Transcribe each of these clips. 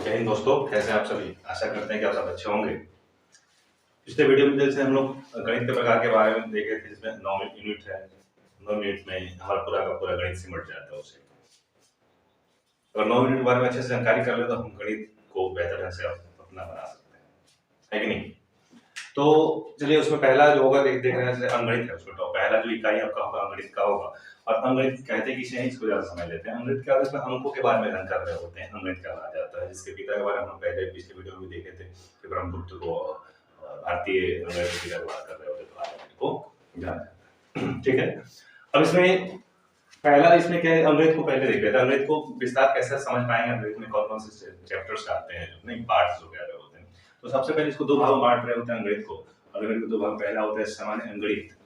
जय हिंद दोस्तों, कैसे हैं आप सभी। आशा करते हैं कि आप सब अच्छे होंगे। पिछले वीडियो में जैसे हम लोग गणित के प्रकार के बारे में देखे थे, जिसमें 9 यूनिट है। 9 मिनट में हमारा पूरा का पूरा गणित सिमट जाता है उसे। अगर 9 मिनट के बारे में अच्छे से जानकारी कर ले तो हम गणित को बेहतर ढंग से अपना बना सकते हैं, है कि नहीं। तो चलिए, उसमें पहला जो होगा देख रहे हैं, जैसे अंगणित है। उसमें तो पहला जो इकाई आपका होगा अंगणित का होगा। और अंगणित कहते हैं किसे, इसको ज्यादा समझ लेते हैं। अंगणित क्या होता है, अंकों के बारे में जान कर रहे होते हैं, अंगणित कहलाया जाता है। जिसके पिता के बारे में हम पहले पिछले वीडियो में देखे थे कि ब्रह्मगुप्त को भारतीय अंग्रेज की बात कर रहे होते, तो आर्यभट्ट को जाना जाता है। ठीक है। अब इसमें पहला इसमें क्या है, अंग्रेज को पहले देख लेते हैं। अंग्रेज को विस्तार कैसे समझ पाएंगे, अंग्रेज में कौन कौन से चैप्टर्स आते हैं, नहीं पार्ट्स जो कह रहे होते हैं। तो सबसे पहले इसको दो भागों में बांट रहे होते हैं अंग्रेज को। अंग्रेज के दो भाग, पहला होता है सामान्य अंगणित,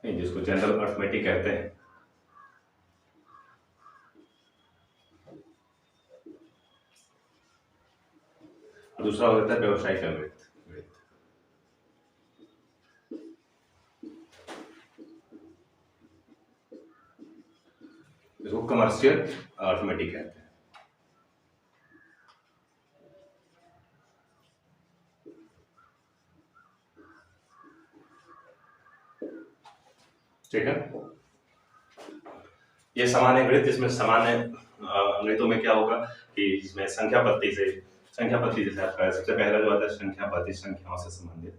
जिसको जनरल अर्थमेटिक कहते हैं। दूसरा होता है व्यवसायिक अंगणित। इसको कमर्शियल अर्थमेटिक कहते हैं। ठीक है। ये सामान्य गणित, जिसमें सामान्य गणितों में क्या होगा कि इसमें संख्या पत्ती जैसे आपका सबसे पहला जो आता है संख्या पत्ती, संख्याओं से संबंधित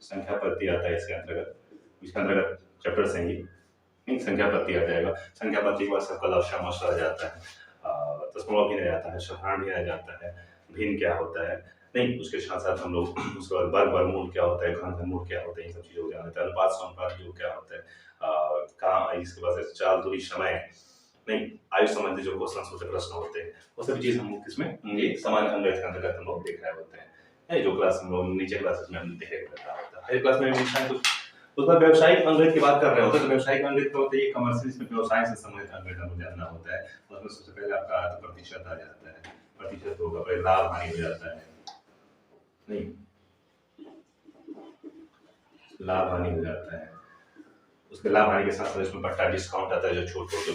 संख्या पत्ती आता है इसके अंतर्गत चैप्टर से ही संख्या पत्ती आ जाएगा। संख्या पत्ती के बाद सबका लवशमश आ जाता है, दशमलव भी आ जाता है, शतहांश भी आ जाता है, भिन्न क्या होता है, नहीं उसके साथ साथ हम लोग उसके बाद वर्ग वर्गमूल क्या होता है, घन घनमूल क्या होता है, इन सब चीजों को जानते हैं। अनुपात समानुपात जो क्या होता है, कहाँ इसके बाद चाल दूरी समय, नहीं आयु संबंधी जो क्वेश्चन होते हैं, प्रश्न होते हैं, वो सभी चीज हम लोग इसमें ये सामान्य अंगणित के अंतर्गत हम लोग देख रहे होते हैं। जो क्लास हम लोग नीचे क्लासेस में हम देखे होता है, हर क्लास में कुछ। उसका व्यवसायिक अंगणित की बात कर रहे होते हैं। तो व्यवसायिक अंगणित क्या होता है, ये कमर्शियल, इसमें व्यवसाय से संबंधित अंगणित हमको जानना होता है। उसमें सबसे पहले आपका प्रतिशत आ जाता है, प्रतिशत होगा, पहले लाभ हानि हो जाता है, नहीं लाभ हानि हो जाता है। उसके लाभ हानि के साथ साथ इसमें बट्टा डिस्काउंट आता है, जो छोटे के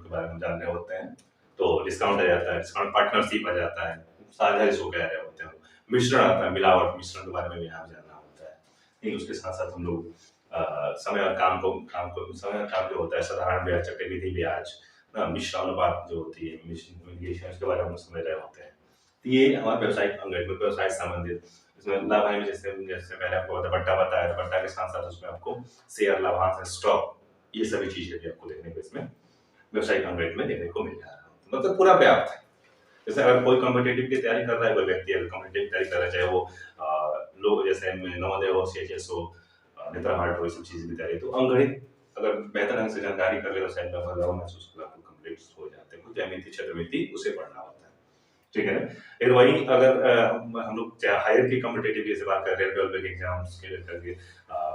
बारे में जान रहे होते हैं तो डिस्काउंट आ जाता है, डिस्काउंट पार्टनरशिप आ जाता है, साझा जिसको कह रहे होते हैं। मिश्रण आता है, मिलावट मिश्रण के बारे में भी यहाँ जानना होता है। नहीं उसके साथ साथ हम लोग समय और काम को समय और काम जो होता है, साधारण ब्याज, चक्रवृद्धि ब्याज, मिश्र अनुपात जो होती है, उसके बारे में हम समझ रहे होते हैं। तो ये हमारा व्यवसायिक अंगणित में व्यवसाय संबंधित। इसमें लाभ हानि में जैसे पहले आपको बट्टा बताया, बट्टा के साथ साथ उसमें आपको शेयर, लाभांश, स्टॉक, ये सभी चीजें भी आपको देखने को इसमें व्यवसायिक अंगणित में देखने को मिल जा रहा है। मतलब पूरा व्याप्त है। जैसे अगर कोई कॉम्पिटेटिव की तैयारी कर रहा है, कोई व्यक्ति अगर कॉम्पिटेटिव की तैयारी कर रहा है, चाहे वो लोग जैसे नवोदय हो, सीएचएस हो, नेत्रा हार्ट हो, ये सब चीज की तैयारी, तो अंगणित अगर बेहतर ढंग से जानकारी कर ले तो शायद बदलाव महसूस आपको कंप्लीट हो जाते हैं। ज्यामिति, चतुर्मिति उसे पढ़ना होता है। ठीक है ना। फिर वही अगर हम लोग हायर की कॉम्पिटेटिव जैसे बात कर रहे हैं, रेलवे के एग्जाम्स के करके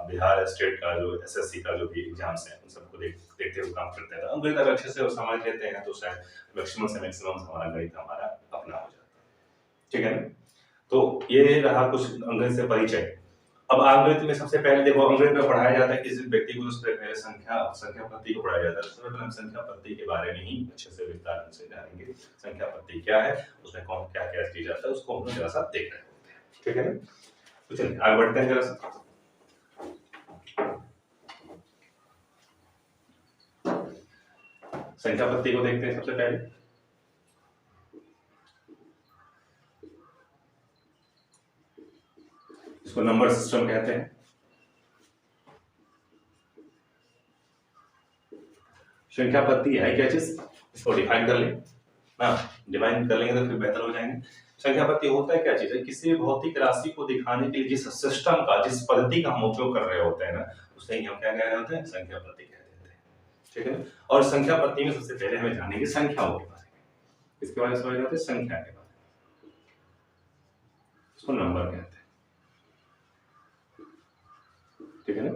बिहार स्टेट का जो एसएससी का जो भी एग्जाम्स हैं, उन सबको देखते हुए काम करते हैं। अंग्रेजी अगर अच्छे से समझ लेते हैं तो शायद मैक्सिमम से मैक्सिमम हमारा गणित हमारा अपना हो जाता है। ठीक है ना। तो ये रहा कुछ अंग्रेजी से परिचय। अब अंग्रेजी में सबसे पहले देखो, अंग्रेजी में पढ़ाया जाता है किसी व्यक्ति को, उससे पहले संख्या पत्ती को पढ़ाया जाता है। सबसे पहले हम संख्या पत्ती के बारे में ही अच्छे से विस्तार से जानेंगे। संख्या पत्ती क्या है, उसमें कौन क्या क्या चीज आता है, उसको हम जरा सा देख रहे होते हैं। ठीक है ना। तो चलिए आगे बढ़ते हैं जरा सा। संख्या पत्ती को देखते हैं सबसे पहले। इसको नंबर सिस्टम कहते हैं। संख्या पत्ती है क्या चीज, इसको डिफाइन कर ले ना, डिफाइन कर लेंगे तो फिर बेहतर हो जाएंगे। संख्या पत्ती होता है क्या चीज है, किसी भौतिक राशि को दिखाने के लिए जिस सिस्टम का, जिस पद्धति का हम उपयोग कर रहे होते हैं ना, उसे ही हम क्या कह रहे होते हैं, संख्या पत्ती कह देते हैं। ठीक है। और संख्या पत्ती में सबसे पहले हमें जानेंगे संख्याओं के बारे में। इसके बारे में समझ जाते हैं, संख्या के बारे में, इसको नंबर कहते हैं। ठीक है ना।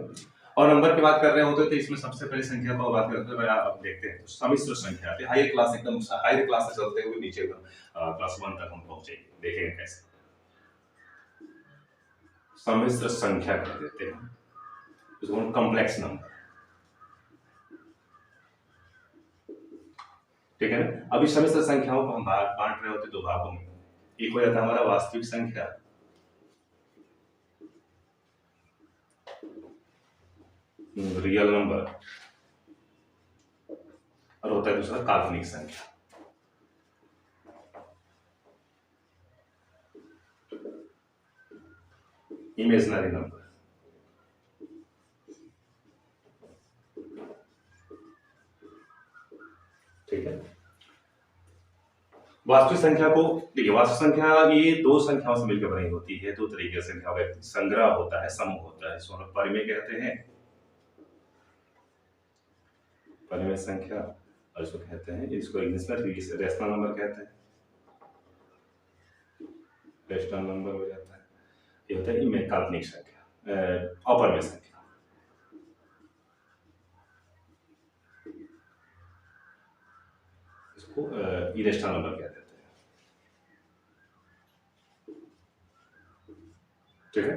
और नंबर की बात कर रहे होते तो इसमें सबसे पहले संख्या पर बात करते हैं। आप देखते हैं सम्मिश्र संख्या, हायर क्लास, एकदम हायर क्लास से चलते हुए नीचे क्लास 1 तक हम पहुंचेंगे, देखेंगे कैसे सम्मिश्र संख्या कह देते हैं, इसको कॉम्प्लेक्स नंबर। ठीक है ना। अभी सम्मिश्र संख्याओं को हम बांट रहे होते दो भागों में। एक हो जाता है हमारा वास्तविक संख्या, रियल नंबर, और होता है दूसरा काल्पनिक संख्या। Imaginary number. ठीक है। वास्तविक संख्या को देखिए, वास्तविक संख्या ये दो संख्याओं से मिलकर बनी होती है, दो तरीके से संख्या का संग्रह होता है, समूह होता है, इसको हम परिमेय कहते हैं, परिमेय संख्या, और इसको कहते हैं, इसको इंग्लिश में रेशनल नंबर कहते हैं, रेशनल नंबर हो जाता है। ये होता है काल्पनिक संख्या, अपरिमेय संख्या। इसको इरेशनल नंबर कहते हैं। ठीक है।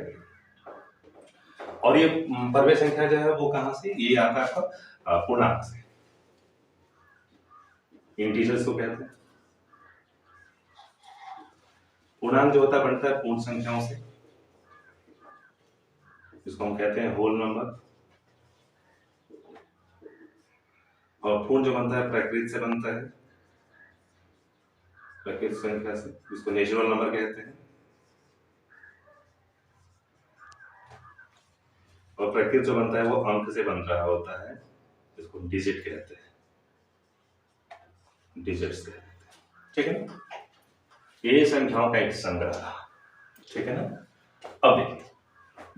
और ये परिमेय संख्या जो है वो कहां से, ये आता है आपका पूर्णांक से, इंटीजर्स को कहते हैं। पूर्णांक जो होता है बनता है पूर्ण संख्याओं से, जिसको हम कहते हैं होल नंबर, और पूर्ण जो बनता है प्रकृत से बनता है, प्रकृत संख्या से, जिसको नेचुरल नंबर कहते हैं। और प्रकृत जो बनता है वो अंक से बन रहा होता है, जिसको डिजिट कहते हैं, डिजिट्स कहते हैं। ठीक है ना। ये संख्याओं का एक संग्रह। ठीक है ना। अब देखिए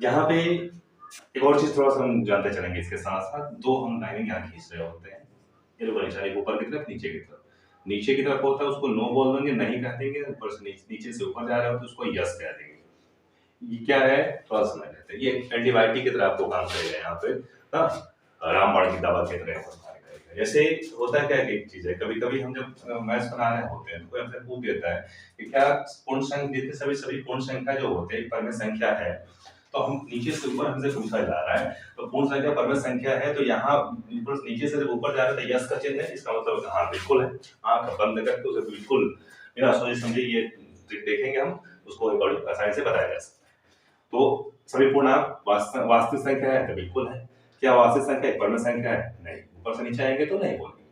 यहाँ पे एक और चीज थोड़ा सा हम जानते चलेंगे इसके साथ साथ, दो हम लाइनें यहाँ खींच रहे होते हैं, ये लोग निशानी ऊपर की तरफ नीचे की तरफ, नीचे की तरफ होता है उसको नो बोल देंगे, नहीं कह देंगे, ऊपर से नीचे से ऊपर जा रहे हो तो उसको यस कह देंगे। ये क्या है थोड़ा समझ लेते हैं। ये एंटीबायोटिक की तरह आपको काम करेगा यहाँ पे, रामबाण की दवा की तरह करेगा। जैसे होता है क्या एक चीज है, कभी कभी हम जब मैथ्स बना रहे होते हैं तो कोई हमसे पूछ देता है कि क्या पूर्ण संख्या, जितने सभी पूर्ण संख्या जो होते हैं परिमेय संख्या है, तो हम नीचे से ऊपर हमसे पूछा जा रहा है तो पूर्ण संख्या परिमेय संख्या है, तो यहाँ नीचे से जब ऊपर जा रहा है तो यस का चिन्ह है, इसका मतलब हाँ बिल्कुल है। आंख बंद करके उसे बिल्कुल बिना सोचे समझे ये देखेंगे हम, उसको अकॉर्डिंग आसानी से बताया जा सकता है। तो सभी पूर्णांक वास्तविक संख्या है तो बिल्कुल है। क्या वास्तविक संख्या एक परिमेय संख्या है? नहीं। ऊपर से नीचे आएंगे तो नहीं बोलेंगे।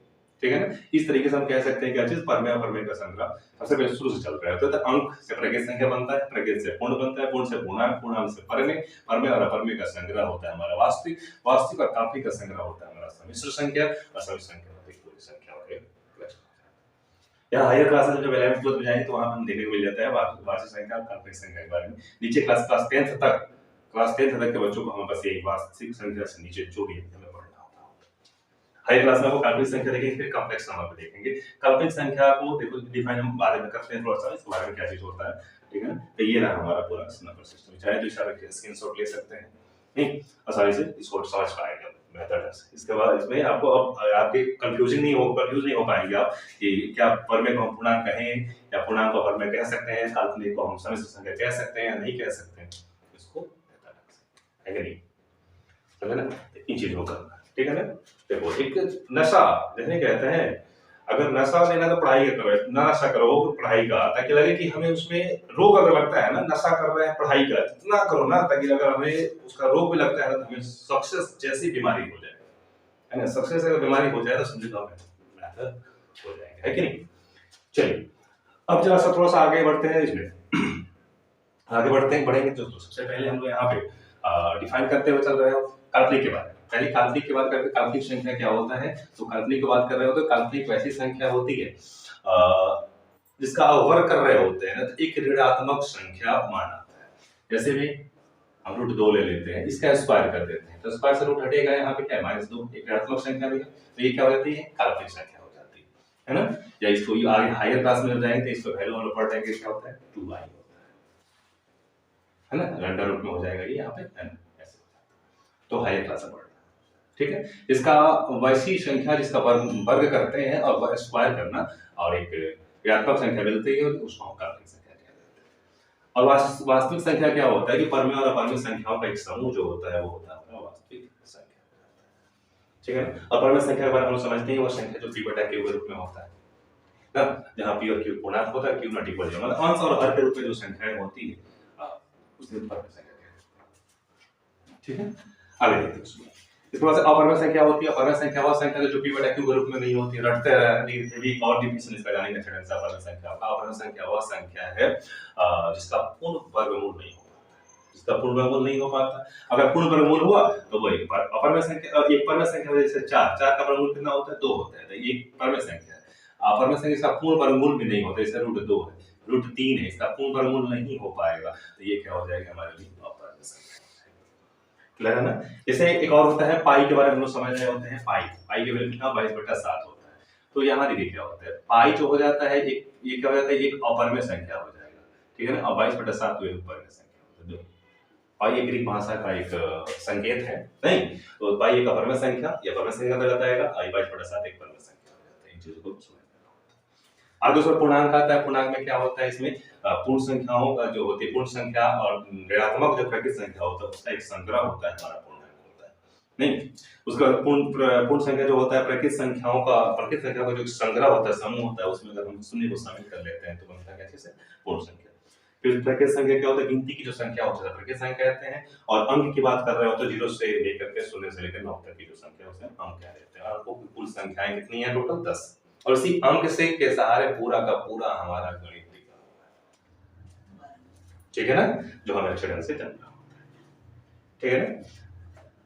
ठीक है ना। इस तरीके से हम कह सकते हैं क्या चीज परिमेय अपरिमेय का संग्रह सबसे पहले शुरू से चल रहा है। तो अंक से प्रकृत संख्या बनता है, प्रकृत से पूर्ण बनता है, पूर्ण से पूर्णांक, पूर्णांक से परिमेय, परिमेय और अपरिमेय का संग्रह होता है हमारा वास्तविक, वास्तविक और काल्पनिक का संग्रह होता है हमारा सम्मिश्र संख्या, और सम्मिश्र संख्या होती है पूरी संख्या और यहाँ हायर क्लासेस जब 11th 12th में जाएंगे तो वहां हम देखने को मिल जाता है वास्तविक संख्या और काल्पनिक संख्या के बारे में। नीचे क्लास 10th तक के बच्चों को हम बस एक वास्तविक संख्या से नीचे जो भी हमें पढ़ना होता है। हायर क्लास में आपको काल्पनिक संख्या देखेंगे, फिर कॉम्प्लेक्स नंबर पे देखेंगे। काल्पनिक संख्या को देखो डिफाइन हम बाद में करते हैं थोड़ा सा, इसके बारे में क्या चीज होता है। ठीक है। तो ये रहा हमारा पूरा नंबर सिस्टम, चाहे तो इशारा स्क्रीनशॉट ले सकते हैं, नहीं आसानी से इसको समझ पाएंगे मेथड है। इसके बाद इसमें आपको अब आपके कंफ्यूज नहीं हो पाएंगे आप कि क्या परिमेय को हम पूर्णांक कहें या पूर्णांक को परिमेय कह सकते हैं, काल्पनिक को हम सम्मिश्र संख्या कह सकते हैं या नहीं कह सकते हैं, इसको है कि नहीं, समझे ना। इन चीजों का ठीक है ना। देखो एक नशा जैसे कहते हैं, अगर नशा लेना तो पढ़ाई का करो, ना नशा करो पढ़ाई का, ताकि लगे कि हमें उसमें रोग अगर लगता है ना, नशा कर रहे हैं पढ़ाई का, इतना करो ना ताकि अगर हमें उसका रोग भी लगता है ना तो हमें सक्सेस जैसी बीमारी हो जाए, है ना। सक्सेस अगर बीमारी हो जाए तो समझ लो हमें बेहतर हो जाएगा, है कि नहीं। चलिए अब जरा सा थोड़ा सा आगे बढ़ते हैं, इसमें आगे बढ़ेंगे तो सबसे पहले हम लोग यहाँ पे डिफाइन करते हुए चल रहे हो काल्पनिक के बारे में। पहले काल्पनिक की बात करते हैं, काल्पनिक संख्या क्या होता है। तो काल्पनिक की बात कर रहे हो तो काल्पनिक वैसी संख्या होती है जिसका वर्ग कर रहे होते हैं ना, तो एक ऋणात्मक संख्या माना जाता है। जैसे भी हम रूट 2 ले लेते हैं, इसका स्क्वायर कर देते हैं तो स्क्वायर से रूट हटेगा, यहाँ पे क्या है -2, एक ऋणात्मक संख्या भी है, तो ये क्या हो जाती है काल्पनिक संख्या हो जाती है ना। या इसको आगे हायर क्लास में जाएंगे तो इसको वैल्यू हम लोग पढ़ देंगे क्या होता है 2i है ना, अंडर रूट में हो जाएगा ये यहाँ पे n ऐसे। तो हायर क्लास में पढ़ना, ठीक है। इसका वैसी संख्या जिसका वर्ग करते हैं और स्क्वायर करना और एक ऋणात्मक संख्या मिलती है उसको हम काल्पनिक संख्या कहते हैं। और वास्तविक संख्या क्या होता है कि परिमेय और अपरिमेय संख्याओं का एक समूह जो होता है वो होता है वास्तविक संख्या, ठीक है। और परिमेय संख्या के बारे में हम समझते हैं वो संख्या जो 3/k के रूप में होता है, ना, जहाँ p और q पूर्णांक होता है, q नॉट इक्वल 0, मतलब अंश और हर के रूप में जो संख्याएं होती है उसे परमेय संख्या कहते हैं। ठीक है, आगे देखते हैं उसमें। इसके बाद से अपरमेय संख्या होती है। अपरमेय संख्या वह संख्या जो p बटा q के रूप में नहीं होती, रटते रहे, लेकिन भी एक और डिफिनेशन इसका जानेंगे थोड़ा सा। अपरमेय संख्या का, अपरमेय संख्या वह संख्या है जिसका पूर्ण वर्गमूल नहीं हो पाता, जिसका पूर्ण वर्गमूल नहीं हो पाता। अगर पूर्ण वर्गमूल हुआ तो वो एक बार अपरमेय संख्या, एक परमेय संख्या जैसे 4 का वर्गमूल कितना होता है, 2 होता है, तो ये एक परमेय संख्या है। अपरमेय संख्या इसका पूर्ण वर्गमूल भी नहीं होता, जैसे √2 है, √3 है, इसका पूर्ण वर्गमूल नहीं हो पाएगा, तो ये क्या हो जाएगा हमारे लिए, अपरमेय संख्या। क्लियर है ना। जैसे एक और होता है पाई के बारे में हम लोग समझ रहे होते हैं। पाई के वैल्यू कितना, 22/7 होता है। तो यहाँ देखिए क्या होता है, पाई जो हो जाता है एक, ये क्या हो जाता है, एक अपरमेय संख्या हो जाएगा, ठीक है ना। और 22/7 तो एक अपरमेय संख्या होता है। पाई एक ग्रीक भाषा का एक संकेत है, नहीं तो पाई एक अपरमेय संख्या या परमेय संख्या का बताएगा, और 22/7 एक परमेय संख्या हो जाता है। इन चीजों को समझ। आगे दूसरा पूर्णांक आता है। पूर्णांक में क्या होता है, इसमें पूर्ण संख्याओं का जो होती है, पूर्ण संख्या और ऋणात्मक जो प्रकृत संख्या होता है उसका एक संग्रह होता है, हमारा पूर्णांक होता है, नहीं उसका पूर्ण संख्या जो होता है, प्रकृत संख्याओं का, प्रकृत संख्या का जो संग्रह होता है, समूह होता है, उसमें अगर हम शून्य को शामिल कर लेते हैं तो बनता है कैसे से पूर्ण संख्या। फिर प्रकृत संख्या क्या होता है, गिनती की जो संख्या होती है प्रकृत संख्या कहते हैं। और अंक की बात कर रहे हो तो 0 से लेकर के 0 से लेकर 9 तक की जो संख्या उसे अंक कह देते हैं। अंकों की कुल संख्याएं कितनी है, टोटल 10। और इसी अंक से के सहारे पूरा का पूरा हमारा गणित लिखा हुआ है, ठीक है ना, जो हमें अक्षर से जानना होता है, ठीक है ना।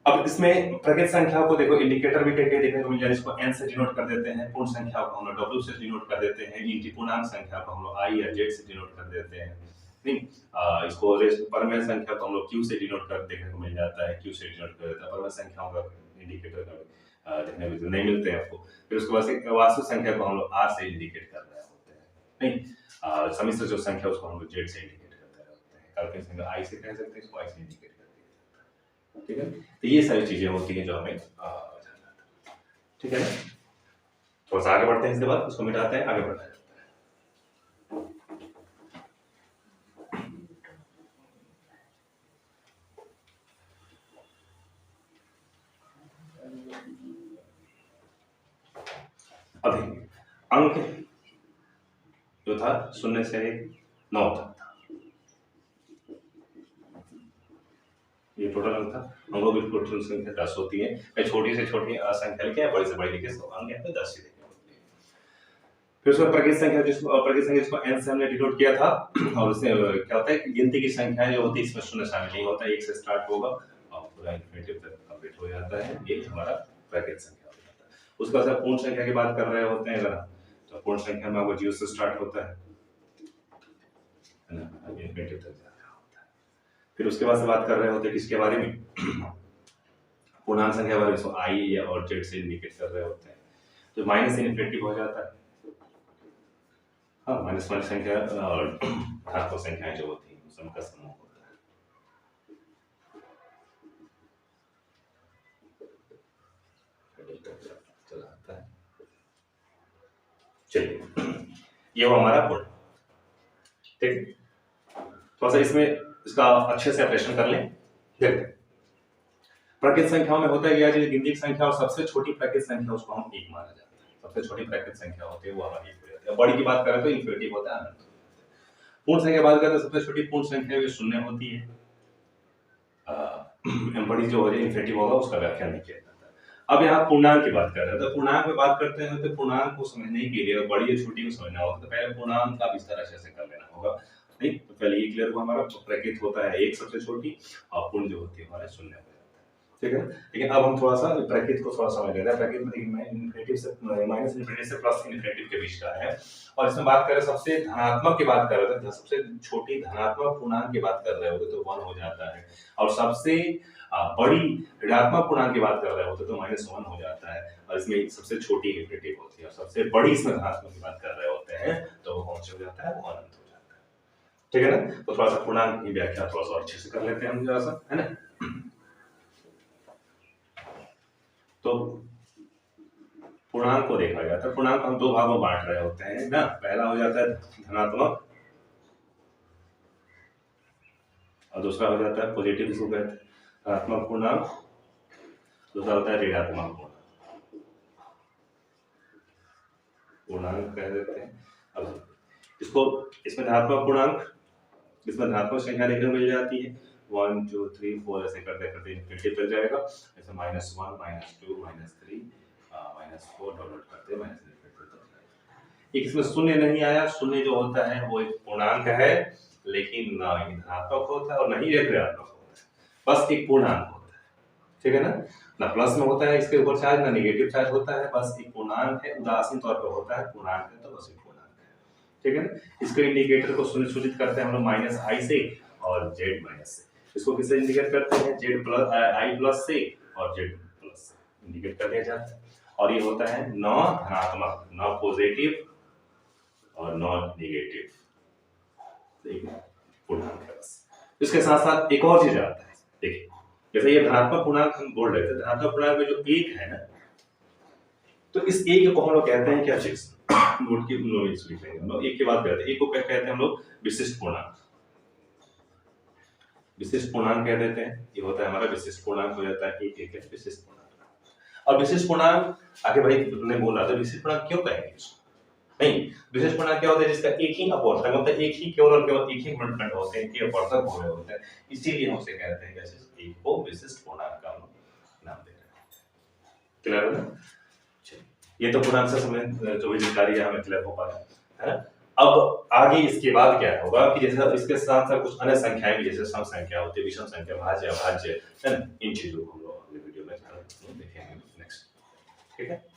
अब इसमें प्रकृत संख्या को देखो, इंडिकेटर भी कहीं देखने को मिल जाए, इसको n से डिनोट कर देते हैं, पूर्ण संख्या को हम लोग w से डिनोट कर देते हैं, इनकी पूर्णांक संख्या को हम लोग i या z से डिनोट कर देते हैं, नहीं इसको परमेय संख्या को हम लोग q से डिनोट कर देखने को मिल जाता है, q से डिनोट कर देता है। परमेय संख्याओं का इंडिकेटर का देखने को नहीं मिलते हैं आपको। फिर उसके बाद वास्तविक संख्या को हम लोग r से इंडिकेट कर रहे होते हैं, नहीं सम्मिश्र जो संख्या उसको हम लोग z से इंडिकेट करते होते हैं, काल्पनिक संख्या i से कह सकते हैं, इसको i से इंडिकेट कर दिया जाता है, ठीक है। तो ये सारी चीजें होती हैं जो हमें जानना था, ठीक है ना। थोड़ा सा आगे बढ़ते हैं, इसके बाद उसको मिटाते हैं, आगे बढ़ते हैं। अभी अंक जो था 0 से 9 तक था, ये टोटल अंक था। अंकों की टोटल संख्या 10 होती है। छोटी से छोटी संख्या लिखे, बड़ी से बड़ी लिखे, तो अंक यहाँ पे 10 ही लिखे होते हैं। फिर उसमें प्रकृत संख्या जिसको n से हमने डिनोट किया था, और उससे क्या होता है कि गिनती की संख्या जो होती है इसमें शून्य शामिल नहीं होता, 1 से स्टार्ट होगा और पूरा इन्फिनिटी तक कंप्लीट हो जाता है, ये हमारा प्रकृत संख्या हो जाता है। उसके बाद पूर्ण संख्या की बात कर रहे होते हैं अगर, तो पूर्ण संख्या में आपको 0 से स्टार्ट होता है ना, इन्फिनिटी तक जाता होता है। फिर उसके बाद से बात कर रहे होते हैं किसके बारे में, पूर्णांक संख्या के बारे में, i या और z से इंडिकेट कर रहे होते हैं, तो माइनस से इन्फिनिटी हो जाता है। हाँ, माइनस वाली संख्या और धनात्मक संख्याएं जो होती हैं उनका समूह होता है। चलाता है, चलिए ये वो हमारा पूर्ण, ठीक। थोड़ा सा इसमें इसका अच्छे से ऑपरेशन कर लें। देखते हैं प्रकृत संख्याओं में होता है क्या, जो गिनती की संख्या और सबसे छोटी प्रकृत संख्या उसको हम एक माना जाता है। सबसे छोटी प्रकृत संख्या होती है वो हमारी एक हो जाती है। बड़ी की बात करें तो इन्फिनिटी होता है, अनंत। पूर्ण संख्या की बात करें तो सबसे छोटी पूर्ण संख्या जो शून्य होती है, बड़ी जो हो जाए इन्फिनिटी होगा, उसका व्याख्या नहीं किया जाता। अब यहाँ पूर्णांक की बात कर रहे हैं, तो पूर्णांक में बात करते हैं तो पूर्णांक को समझने के लिए बड़ी या छोटी को समझना होगा तो पहले पूर्णांक का विस्तार अच्छे से कर लेना होगा, नहीं तो पहले ये क्लियर हुआ हमारा प्रकृत होता है एक सबसे छोटी, और पूर्ण जो होती है हमारे शून्य हो जाता है, ठीक है। लेकिन अब हम थोड़ा सा प्रकृत को थोड़ा समझ लेते हैं। प्रकृत में देखिए इन्फिनिटी से माइनस इन्फिनिटी से प्लस इन्फिनिटी के बीच का है, और इसमें बात करें सबसे धनात्मक की बात कर रहे थे, सबसे छोटी धनात्मक पूर्णांक की बात कर रहे होते तो 1 हो जाता है, और सबसे बड़ी ऋणात्मक पूर्णांक की बात कर रहे होते तो -1 हो जाता है, और इसमें सबसे छोटी इन्फिनिटी होती है, और सबसे बड़ी इसमें धनात्मक की बात कर रहे होते हैं तो वो कौन सी हो जाता है, वो अनंत हो जाता है, ठीक है ना। तो थोड़ा सा पूर्णांक की व्याख्या थोड़ा सा अच्छे से कर लेते हैं हम, जरा सा, है ना। तो पूर्णांक को देखा जाता है, पूर्णांक हम दो भागों में बांट रहे होते हैं ना। पहला हो जाता है धनात्मक और दूसरा हो जाता है पॉजिटिव, इसको कहते हैं धनात्मक पूर्णांक, दूसरा होता है ऋणात्मक पूर्णांक कह देते हैं। अब इसको इसमें धनात्मक पूर्णांक, इसमें धनात्मक संख्या देखने को मिल जाती है 1 2 3 4 ऐसे करते करते इनफिनिटी तक जाएगा। जैसे -1 -2 -3 -4 डॉट करते -इनफिनिटी तक जाएगा। एक इसमें शून्य नहीं आया। शून्य जो होता है वो एक पूर्णांक है, लेकिन ना ही धनात्मक होता है और ना ही ऋणात्मक होता है, बस एक पूर्णांक होता है। ठीक है ना प्लस में होता है इसके ऊपर चार्ज, ना नेगेटिव चार्ज होता है, बस एक पूर्णांक है, उदासीन तौर पर होता है, पूर्णांक है तो बस एक पूर्णांक है। ठीक है ना। इसके इंडिकेटर को सूचित करते हैं हम लोग -i से और z- से। इसको किससे इंडिकेट करते हैं? i+ से और z+ से इंडिकेट कर दिया जाता है। और ये होता है न धनात्मक, न पॉजिटिव और न नेगेटिव, पूर्णांक है बस। इसके साथ साथ एक और चीज आता है, देखिए जैसे ये धनात्मक पूर्णांक हम बोल रहे थे, धनात्मक पूर्णांक में जो एक है ना, तो इस एक को हम लोग कहते हैं क्या चीज? नोट की नोट्स लिखेंगे हम लोग। एक की बात करते हैं, एक को क्या कहते हैं हम लोग? विशिष्ट पूर्णांक। विशिष्ट पूर्णांक कह देते हैं, ये होता है हमारा विशिष्ट पूर्णांक हो जाता है एक है विशिष्ट पूर्णांक। और विशिष्ट पूर्णांक आगे भाई तुमने बोला था विशिष्ट पूर्णांक क्यों कहेंगे इसको? नहीं, विशेष पूर्णांक क्या होता है? जिसका एक ही अपवर्तक मतलब एक ही केवल और केवल एक ही गुणनखंड होते हैं, एक ही अपवर्तक हो रहे होते हैं, इसीलिए हम उसे कहते हैं कैसे? एक को विशिष्ट पूर्णांक का नाम दे रहे हैं। क्लियर है ना? ये तो पूर्णांक से हमें जो भी जानकारी है हमें क्लियर हो पाया है ना। अब आगे इसके बाद क्या होगा कि जैसे इसके साथ साथ कुछ अन्य संख्याएं भी, जैसे सम संख्या होती है, विषम संख्या, भाज्य, अभाज्य, है ना, इन चीजों को हम लोग अगले वीडियो में देखेंगे नेक्स्ट। ठीक है।